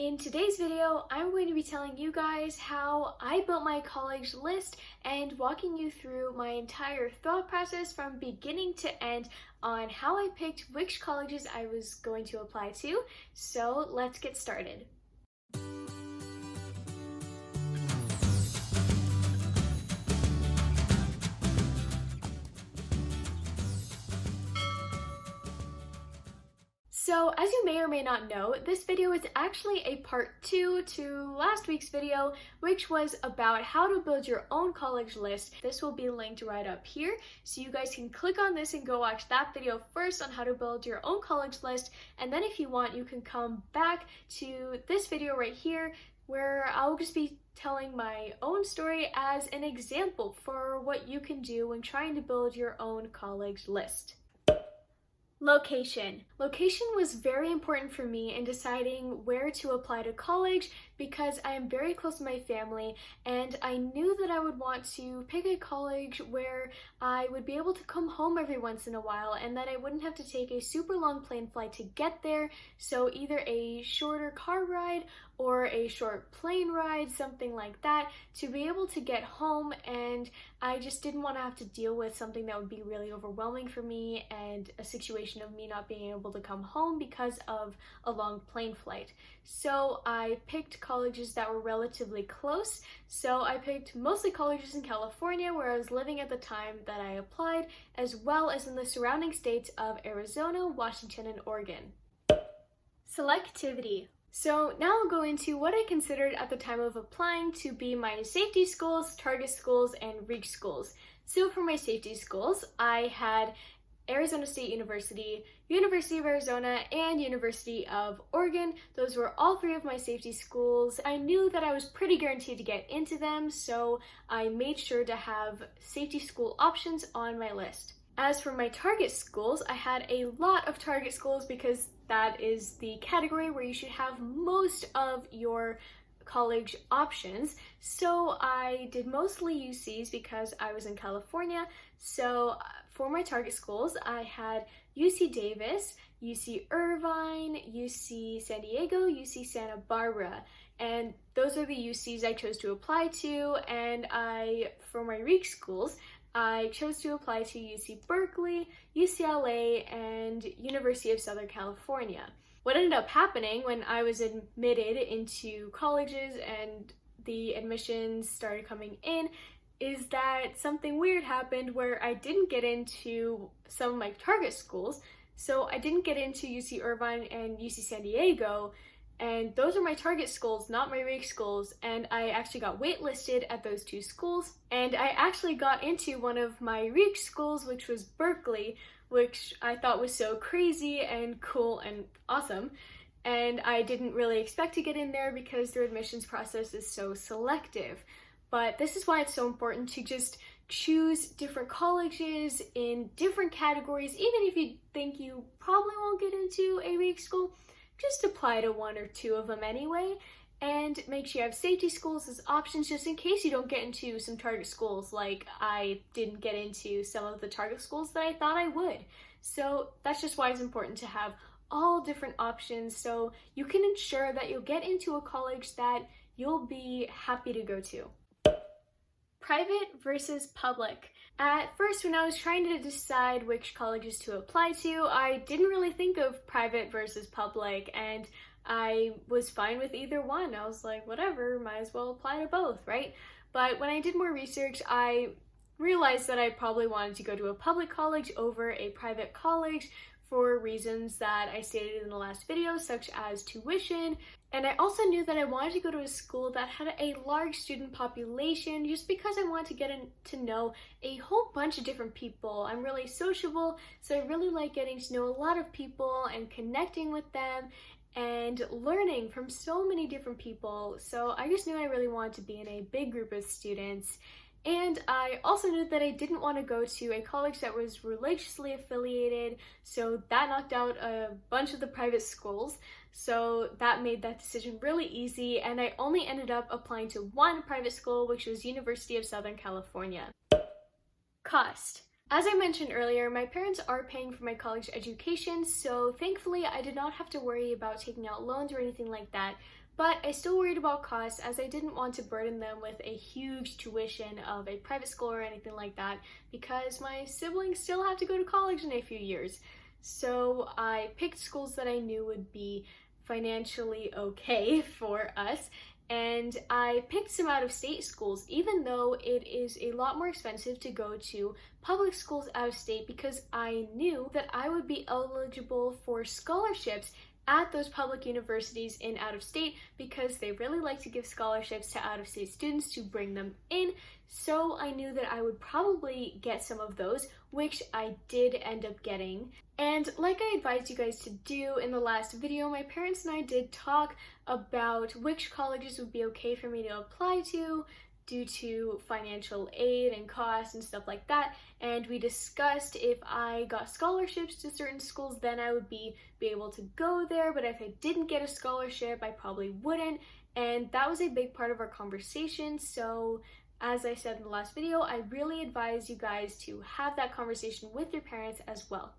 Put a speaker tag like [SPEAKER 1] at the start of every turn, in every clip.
[SPEAKER 1] In today's video, I'm going to be telling you guys how I built my college list and walking you through my entire thought process from beginning to end on how I picked which colleges I was going to apply to. So let's get started. So, as you may or may not know, this video is actually a part 2 to last week's video, which was about how to build your own college list. This will be linked right up here, so you guys can click on this and go watch that video first on how to build your own college list, and then if you want, you can come back to this video right here, where I'll just be telling my own story as an example for what you can do when trying to build your own college list. Location. Location was very important for me in deciding where to apply to college because I am very close to my family and I knew that I would want to pick a college where I would be able to come home every once in a while and that I wouldn't have to take a super long plane flight to get there, so either a shorter car ride or a short plane ride, something like that, to be able to get home. And I just didn't want to have to deal with something that would be really overwhelming for me and a situation of me not being able to come home because of a long plane flight. So I picked colleges that were relatively close. So I picked mostly colleges in California where I was living at the time that I applied, as well as in the surrounding states of Arizona, Washington, and Oregon. Selectivity. So now I'll go into what I considered at the time of applying to be my safety schools, target schools, and reach schools. So for my safety schools, I had Arizona State University, University of Arizona, and University of Oregon. Those were all three of my safety schools. I knew that I was pretty guaranteed to get into them, so I made sure to have safety school options on my list. As for my target schools, I had a lot of target schools because that is the category where you should have most of your college options. So I did mostly UCs because I was in California. So for my target schools, I had UC Davis, UC Irvine, UC San Diego, UC Santa Barbara. And those are the UCs I chose to apply to. And for my reach schools, I chose to apply to UC Berkeley, UCLA, and University of Southern California. What ended up happening when I was admitted into colleges and the admissions started coming in is that something weird happened where I didn't get into some of my target schools. So I didn't get into UC Irvine and UC San Diego, and those are my target schools, not my reach schools, and I actually got waitlisted at those two schools, and I actually got into one of my reach schools, which was Berkeley, which I thought was so crazy and cool and awesome, and I didn't really expect to get in there because their admissions process is so selective. But this is why it's so important to just choose different colleges in different categories, even if you think you probably won't get into a reach school. Just apply to one or two of them anyway, and make sure you have safety schools as options just in case you don't get into some target schools, like I didn't get into some of the target schools that I thought I would. So that's just why it's important to have all different options so you can ensure that you'll get into a college that you'll be happy to go to. Private versus public. At first, when I was trying to decide which colleges to apply to, I didn't really think of private versus public, and I was fine with either one. I was like, whatever, might as well apply to both, right? But when I did more research, I realized that I probably wanted to go to a public college over a private college for reasons that I stated in the last video, such as tuition. And I also knew that I wanted to go to a school that had a large student population just because I wanted to get to know a whole bunch of different people. I'm really sociable, so I really like getting to know a lot of people and connecting with them and learning from so many different people. So I just knew I really wanted to be in a big group of students. And I also knew that I didn't want to go to a college that was religiously affiliated, so that knocked out a bunch of the private schools. So that made that decision really easy, and I only ended up applying to one private school, which was University of Southern California. Cost. As I mentioned earlier, my parents are paying for my college education, so thankfully I did not have to worry about taking out loans or anything like that. but I still worried about costs as I didn't want to burden them with a huge tuition of a private school or anything like that because my siblings still have to go to college in a few years. So I picked schools that I knew would be financially okay for us, and I picked some out-of-state schools, even though it is a lot more expensive to go to public schools out of state, because I knew that I would be eligible for scholarships at those public universities in out of state because they really like to give scholarships to out-of-state students to bring them in. So I knew that I would probably get some of those, which I did end up getting. And like I advised you guys to do in the last video, my parents and I did talk about which colleges would be okay for me to apply to due to financial aid and costs and stuff like that. And we discussed if I got scholarships to certain schools, then I would be able to go there. But if I didn't get a scholarship, I probably wouldn't. And that was a big part of our conversation. So as I said in the last video, I really advise you guys to have that conversation with your parents as well.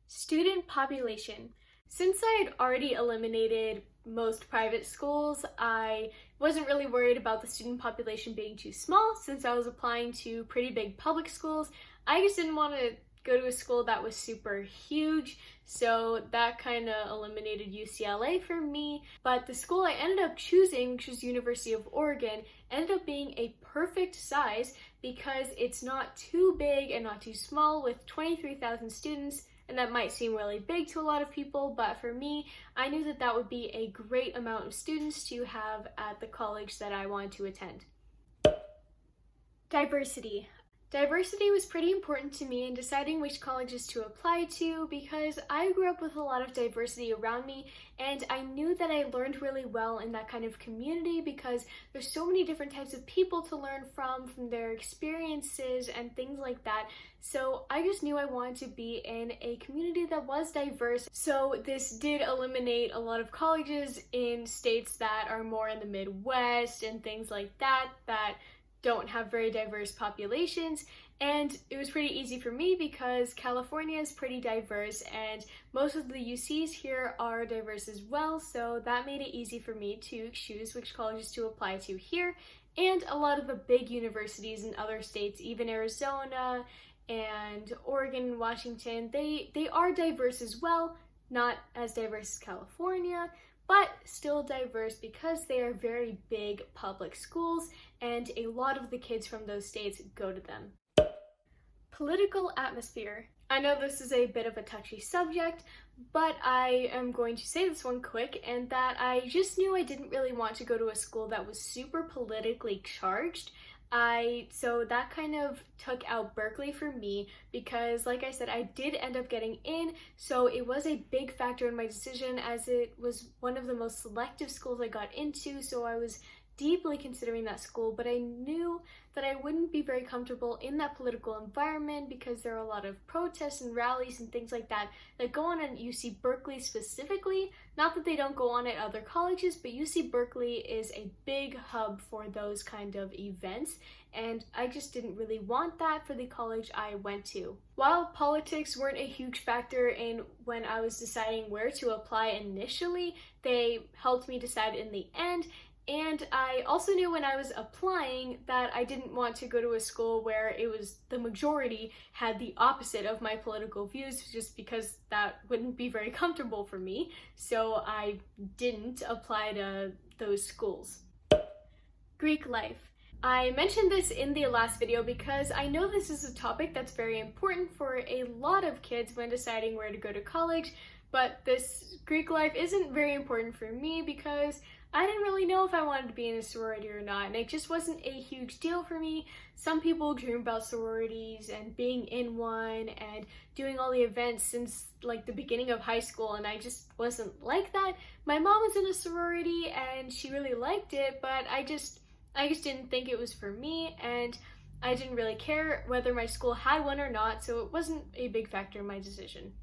[SPEAKER 1] Student population. Since I had already eliminated most private schools, I wasn't really worried about the student population being too small since I was applying to pretty big public schools. I just didn't want to go to a school that was super huge, so that kind of eliminated UCLA for me. But the school I ended up choosing, which was University of Oregon, ended up being a perfect size because it's not too big and not too small with 23,000 students. And that might seem really big to a lot of people, but for me, I knew that that would be a great amount of students to have at the college that I wanted to attend. Diversity. Diversity was pretty important to me in deciding which colleges to apply to because I grew up with a lot of diversity around me, and I knew that I learned really well in that kind of community because there's so many different types of people to learn from their experiences and things like that. So I just knew I wanted to be in a community that was diverse. So this did eliminate a lot of colleges in states that are more in the Midwest and things like that don't have very diverse populations, and it was pretty easy for me because California is pretty diverse and most of the UCs here are diverse as well, so that made it easy for me to choose which colleges to apply to here. And a lot of the big universities in other states, even Arizona and Oregon, Washington, they are diverse as well, not as diverse as California, but still diverse because they are very big public schools and a lot of the kids from those states go to them. Political atmosphere. I know this is a bit of a touchy subject, but I am going to say this one quick, and that I just knew I didn't really want to go to a school that was super politically charged. So that kind of took out Berkeley for me because, like I said, I did end up getting in, so it was a big factor in my decision as it was one of the most selective schools I got into, so I was deeply considering that school, but I knew that I wouldn't be very comfortable in that political environment because there are a lot of protests and rallies and things like that go on at UC Berkeley specifically. Not that they don't go on at other colleges, but UC Berkeley is a big hub for those kind of events, and I just didn't really want that for the college I went to. While politics weren't a huge factor in when I was deciding where to apply initially, they helped me decide in the end. And I also knew when I was applying that I didn't want to go to a school where it was the majority had the opposite of my political views, just because that wouldn't be very comfortable for me. So I didn't apply to those schools. Greek life. I mentioned this in the last video because I know this is a topic that's very important for a lot of kids when deciding where to go to college, but this Greek life isn't very important for me because I didn't really know if I wanted to be in a sorority or not, and it just wasn't a huge deal for me. Some people dream about sororities and being in one and doing all the events since like the beginning of high school, and I just wasn't like that. My mom was in a sorority and she really liked it, but I just didn't think it was for me, and I didn't really care whether my school had one or not, so it wasn't a big factor in my decision.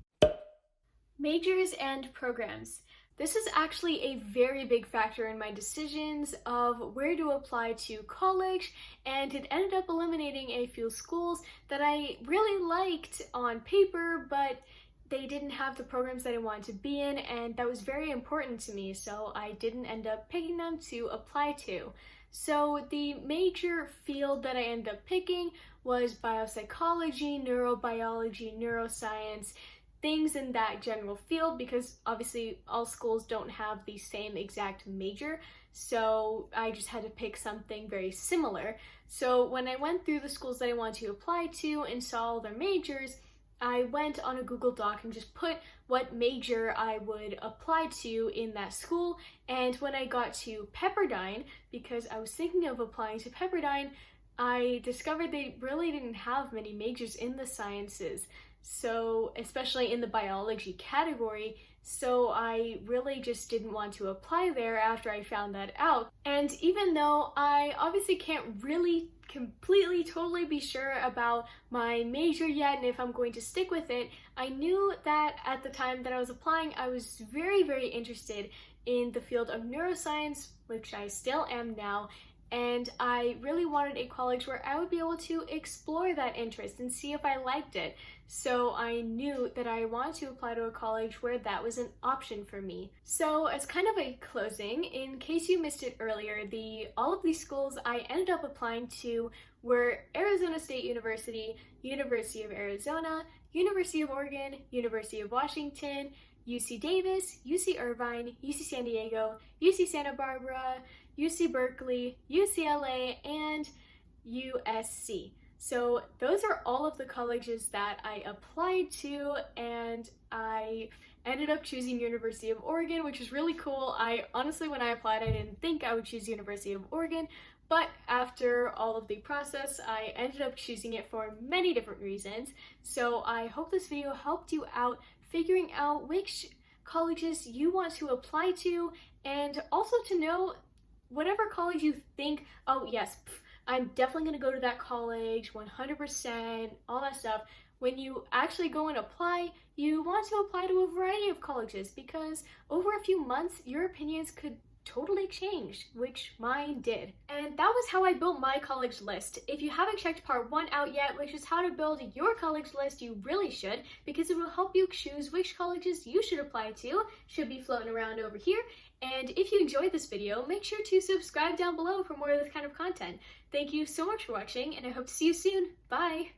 [SPEAKER 1] Majors and programs. This is actually a very big factor in my decisions of where to apply to college, and it ended up eliminating a few schools that I really liked on paper, but they didn't have the programs that I wanted to be in, and that was very important to me, so I didn't end up picking them to apply to. So the major field that I ended up picking was biopsychology, neurobiology, neuroscience, things in that general field, because obviously all schools don't have the same exact major, so I just had to pick something very similar. So when I went through the schools that I wanted to apply to and saw all their majors, I went on a Google Doc and just put what major I would apply to in that school. And when I got to Pepperdine, because I was thinking of applying to Pepperdine, I discovered they really didn't have many majors in the sciences, so especially in the biology category. So I really just didn't want to apply there after I found that out. And even though I obviously can't really completely totally be sure about my major yet and if I'm going to stick with it, I knew that at the time that I was applying, I was very interested in the field of neuroscience, which I still am now, and I really wanted a college where I would be able to explore that interest and see if I liked it. So I knew that I wanted to apply to a college where that was an option for me. So as kind of a closing, in case you missed it earlier, all of these schools I ended up applying to were Arizona State University, University of Arizona, University of Oregon, University of Washington, UC Davis, UC Irvine, UC San Diego, UC Santa Barbara, UC Berkeley, UCLA, and USC. So those are all of the colleges that I applied to, and I ended up choosing University of Oregon, which is really cool. I honestly, when I applied, I didn't think I would choose University of Oregon, but after all of the process, I ended up choosing it for many different reasons. So I hope this video helped you out figuring out which colleges you want to apply to, and also to know whatever college you think, oh yes, I'm definitely going to go to that college, 100%, all that stuff. When you actually go and apply, you want to apply to a variety of colleges, because over a few months, your opinions could totally changed, which mine did. And that was how I built my college list. If you haven't checked part 1 out yet, which is how to build your college list, you really should, because it will help you choose which colleges you should apply to. Should be floating around over here. And if you enjoyed this video, make sure to subscribe down below for more of this kind of content. Thank you so much for watching, and I hope to see you soon. Bye!